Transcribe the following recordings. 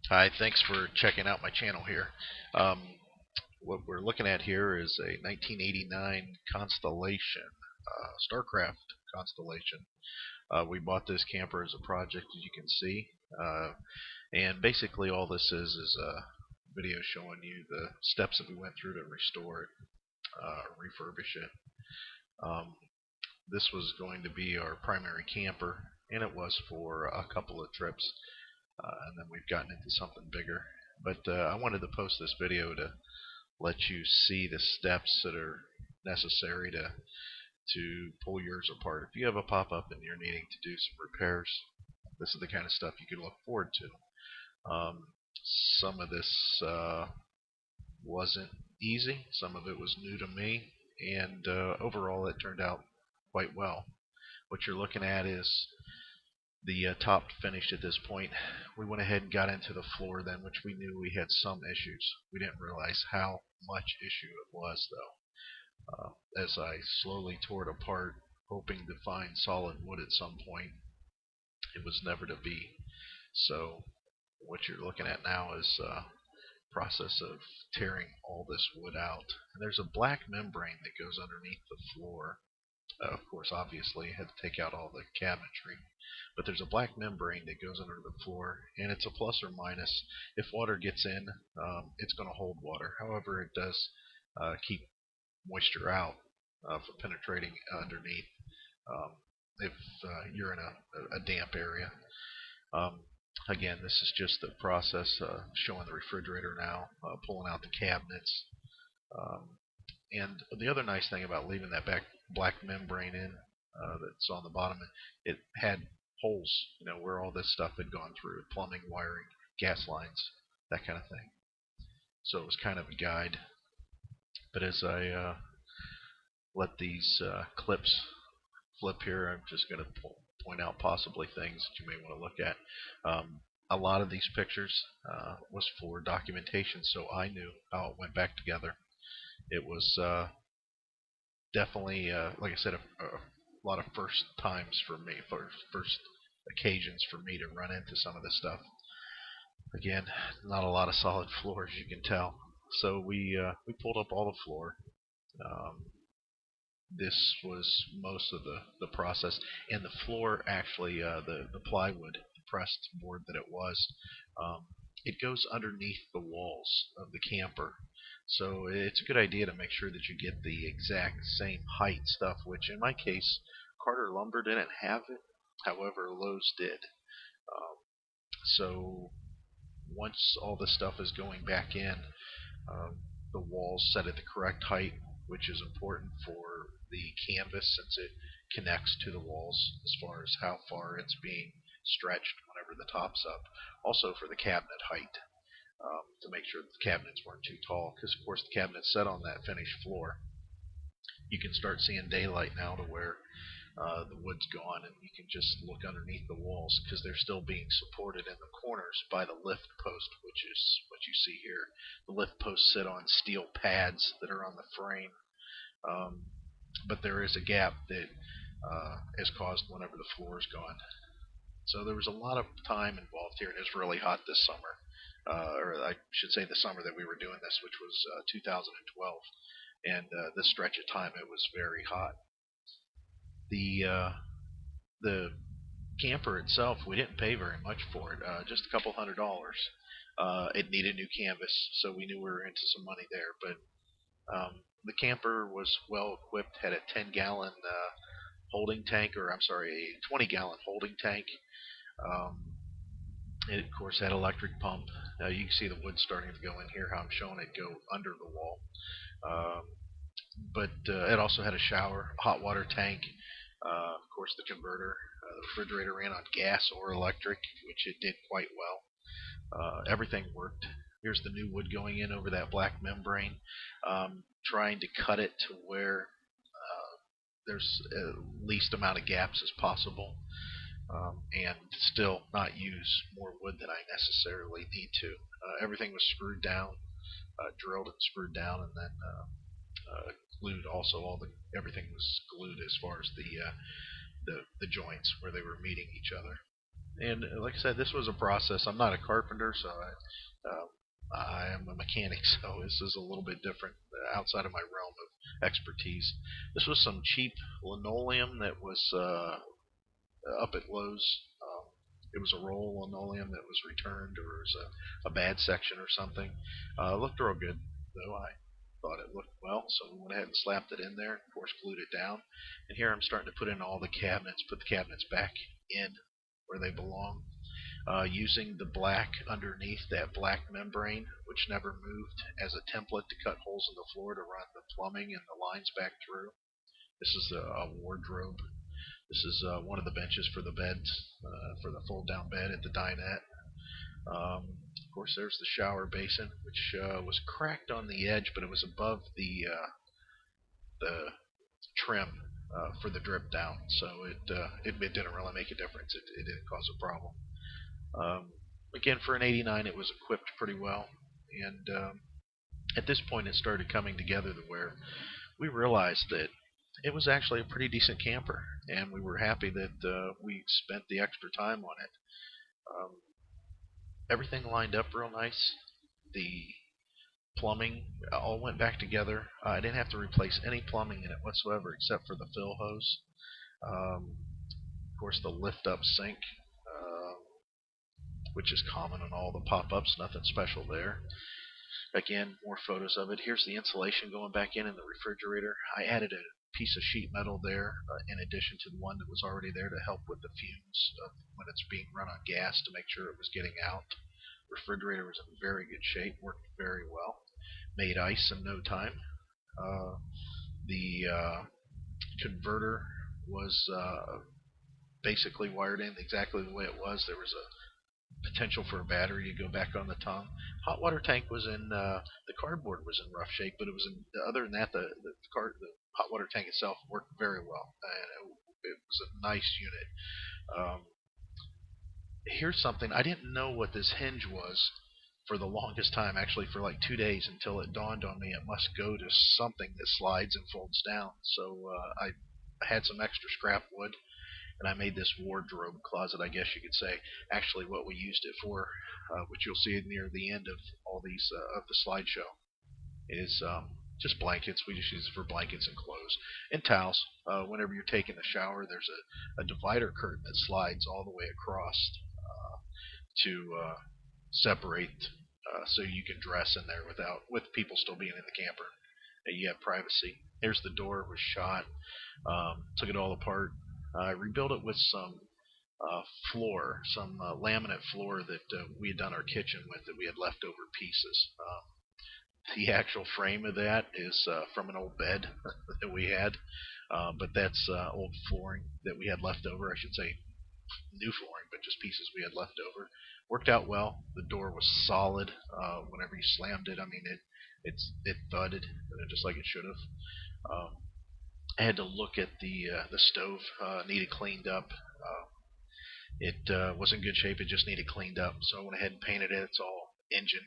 Hi, thanks for checking out my channel here. Um, what we're looking at here is a 1989 Constellation, Starcraft Constellation. We bought this camper as a project, as you can see, and basically all this is a video showing you the steps that we went through to restore it, refurbish it. Um, this was going to be our primary camper, and it was for a couple of trips, and then we've gotten into something bigger. But I wanted to post this video to let you see the steps that are necessary to pull yours apart. If you have a pop-up and you're needing to do some repairs, this is the kind of stuff you can look forward to. Some of this wasn't easy. Some of it was new to me, and overall it turned out quite well. What you're looking at is the top finished at this point. We went ahead and got into the floor then, which we knew we had some issues. We didn't realize how much issue it was, though. As I slowly tore it apart, hoping to find solid wood at some point, it was never to be. So what you're looking at now is a process of tearing all this wood out. And there's a black membrane that goes underneath the floor. Of course, obviously, I had to take out all the cabinetry. But there's a black membrane that goes under the floor, and it's a plus or minus. If water gets in, it's going to hold water. However, it does keep moisture out from penetrating underneath um, if you're in a damp area. Um, Again, this is just the process showing the refrigerator now, pulling out the cabinets. Um, and the other nice thing about leaving that black membrane in that's on the bottom, it had holes, where all this stuff had gone through, plumbing, wiring, gas lines, that kind of thing. So it was kind of a guide. But as I let these clips flip here, I'm just going to point out possibly things that you may want to look at. A lot of these pictures was for documentation, so I knew how it went back together. It was definitely, like I said, a lot of first times for me, first occasions for me to run into some of this stuff. Again, not a lot of solid floor, as you can tell. So we pulled up all the floor. Um, this was most of the process, and the floor actually, the plywood, the pressed board that it was, it goes underneath the walls of the camper. So it's a good idea to make sure that you get the exact same height stuff, which in my case, Carter Lumber didn't have it. However, Lowe's did. So once all the stuff is going back in, um, the walls set at the correct height, which is important for the canvas since it connects to the walls as far as how far it's being stretched whenever the top's up. Also for the cabinet height, to make sure that the cabinets weren't too tall, because of course the cabinets set on that finished floor. You can start seeing daylight now to where the wood's gone, and you can just look underneath the walls because they're still being supported in the corners by the lift post, which is what you see here. The lift posts sit on steel pads that are on the frame, um, but there is a gap that is caused whenever the floor is gone. So there was a lot of time involved here, and it's really hot this summer. Or I should say the summer that we were doing this, which was 2012. And this stretch of time, it was very hot. The camper itself, we didn't pay very much for it, just a couple $100. It needed new canvas, so we knew we were into some money there. But the camper was well equipped, had a 10-gallon holding tank, or I'm sorry, a 20-gallon holding tank. Um, it of course had electric pump. You can see the wood starting to go in here. How I'm showing it go under the wall. Um, but it also had a shower, hot water tank, of course the converter. The refrigerator ran on gas or electric, which it did quite well. Everything worked. Here's the new wood going in over that black membrane. Trying to cut it to where there's least amount of gaps as possible, and still not use more wood than I necessarily need to. Everything was screwed down, drilled and screwed down, and then glued. Also, everything was glued as far as the joints where they were meeting each other. And like I said, this was a process. I'm not a carpenter, so I am a mechanic, so this is a little bit different, outside of my realm of expertise. This was some cheap linoleum that was up at Lowe's. It was a roll linoleum that was returned, or was a bad section or something. It looked real good, though. I thought it looked well, so we went ahead and slapped it in there. Of course, glued it down. And here I'm starting to put in all the cabinets, put the cabinets back in where they belong, using the black underneath, that black membrane, which never moved, as a template to cut holes in the floor to run the plumbing and the lines back through. This is a wardrobe. This is one of the benches for the beds, for the fold-down bed at the dinette. Of course, there's the shower basin, which was cracked on the edge, but it was above the trim for the drip down, so it didn't really make a difference. It didn't cause a problem. Again, for an '89, it was equipped pretty well, and at this point, it started coming together to where we realized that it was actually a pretty decent camper, and we were happy that we spent the extra time on it. Um, Everything lined up real nice. The plumbing all went back together. I didn't have to replace any plumbing in it whatsoever except for the fill hose. Of course, the lift up sink, which is common on all the pop ups, nothing special there. Again, more photos of it. Here's the insulation going back in the refrigerator. I added a piece of sheet metal there, in addition to the one that was already there, to help with the fumes of when it's being run on gas, to make sure it was getting out. Refrigerator was in very good shape, worked very well. Made ice in no time. The converter was basically wired in exactly the way it was. There was a potential for a battery to go back on the tongue. Hot water tank was in the cardboard was in rough shape, but it was in, other than that, the hot water tank itself worked very well, and it was a nice unit. Here's something I didn't know what this hinge was for the longest time, actually for like 2 days, until it dawned on me it must go to something that slides and folds down. So I had some extra scrap wood, and I made this wardrobe closet, I guess you could say. Actually, what we used it for, which you'll see near the end of all these of the slideshow, is just blankets. We just use it for blankets and clothes and towels. Whenever you're taking a shower, there's a divider curtain that slides all the way across to separate, so you can dress in there with people still being in the camper. You have privacy. Here's the door was shot. Took it all apart. I rebuilt it with some floor, some laminate floor that we had done our kitchen with, that we had leftover pieces. The actual frame of that is from an old bed that we had, but that's old flooring that we had left over. I should say new flooring, but just pieces we had left over. Worked out well. The door was solid. Whenever you slammed it, I mean it thudded just like it should have. I had to look at the stove. Needed cleaned up. It was in good shape. It just needed cleaned up. So I went ahead and painted it. It's all engine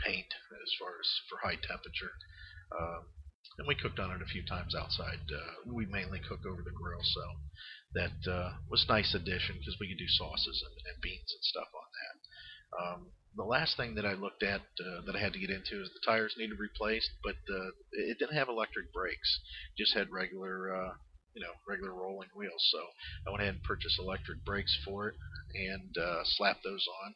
paint as far as for high temperature. Um, and we cooked on it a few times outside. We mainly cook over the grill, so that was a nice addition because we could do sauces and beans and stuff on that. The last thing that I looked at, that I had to get into, is the tires needed replaced, but it didn't have electric brakes. It just had regular, regular rolling wheels. So I went ahead and purchased electric brakes for it, and slapped those on.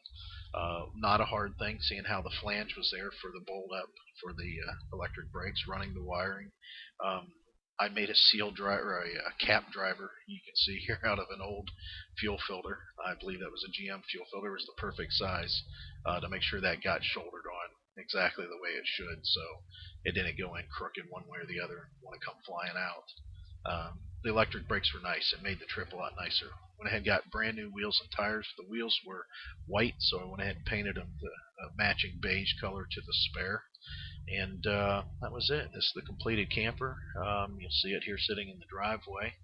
Not a hard thing, seeing how the flange was there for the bolt up for the electric brakes, running the wiring. Um, I made a seal driver, a cap driver, you can see here, out of an old fuel filter. I believe that was a GM fuel filter. It was the perfect size to make sure that got shouldered on exactly the way it should, so it didn't go in crooked one way or the other and want to come flying out. The electric brakes were nice. It made the trip a lot nicer. Went ahead and got brand new wheels and tires. The wheels were white, so I went ahead and painted them the matching beige color to the spare. And that was it. This is the completed camper. You'll see it here sitting in the driveway.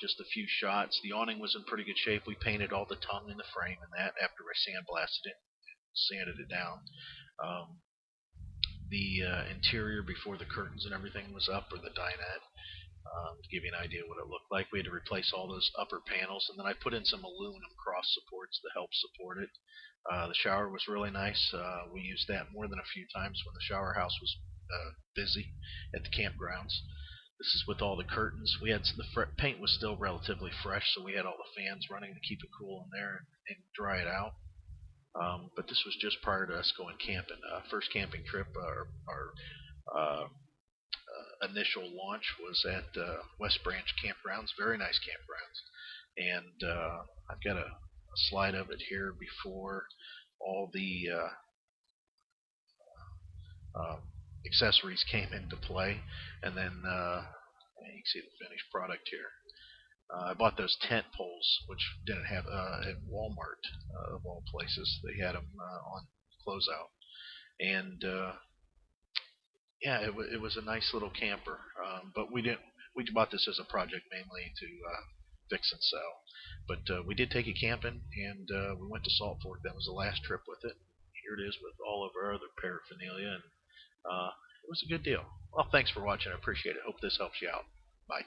Just a few shots. The awning was in pretty good shape. We painted all the tongue in the frame and that after I sandblasted it, sanded it down. The interior before the curtains and everything was up, or the dinette. To give you an idea what it looked like. We had to replace all those upper panels, and then I put in some aluminum cross supports to help support it. The shower was really nice. We used that more than a few times when the shower house was busy at the campgrounds. This is with all the curtains. We had the paint was still relatively fresh, so we had all the fans running to keep it cool in there and dry it out. But this was just prior to us going camping. First camping trip, our initial launch was at West Branch Campgrounds, very nice campgrounds. And I've got a slide of it here before all the um, accessories came into play, and then you can see the finished product here. I bought those tent poles, which didn't have at Walmart of all places. They had them on closeout, and yeah, it was a nice little camper. But we didn't. We bought this as a project mainly to fix and sell. But we did take it camping, and we went to Salt Fork. That was the last trip with it. Here it is with all of our other paraphernalia, and it was a good deal. Well, thanks for watching. I appreciate it. Hope this helps you out. Bye.